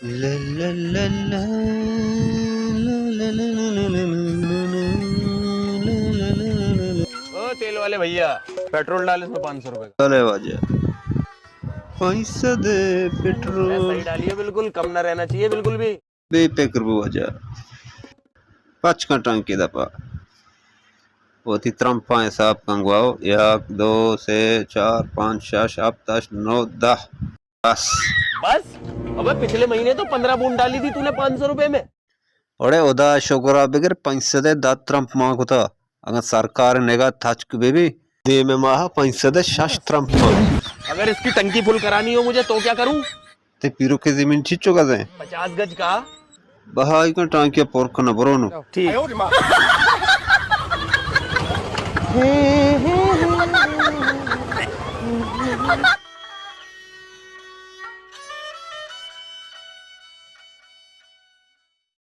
ला ला ला ला ला ला ला ला ला ला। ओ तेल वाले भैया, पेट्रोल डाल इसमें 500 रुपए का। चले बाजा पैसा दे अरे पेट्रोल सही डालिए, बिल्कुल कम ना रहना चाहिए बिल्कुल भी। बेपेकर बाजा पाँच का टांकी दपा वो थी त्रंपा हिसाब कंगवाओ 1 2 से 4 5 6 7 8 9 10 बस। बस? अबे पिछले महीने तो 15 बूंद डाली थी तूने 500 रुपए में। अरे उदा शुक्र बगैर पैसे दे दात ट्रंप मांग होता अगर सरकार नेगा थचक बेबी दे में माह पैसे दे शश ट्रंप मांग अगर इसकी टंकी फुल करानी हो मुझे तो क्या करूं? ते पीरो के जमीन चीचो का दे 50 गज का। बहाई का टांकी पोरक न बरोनु ठीक।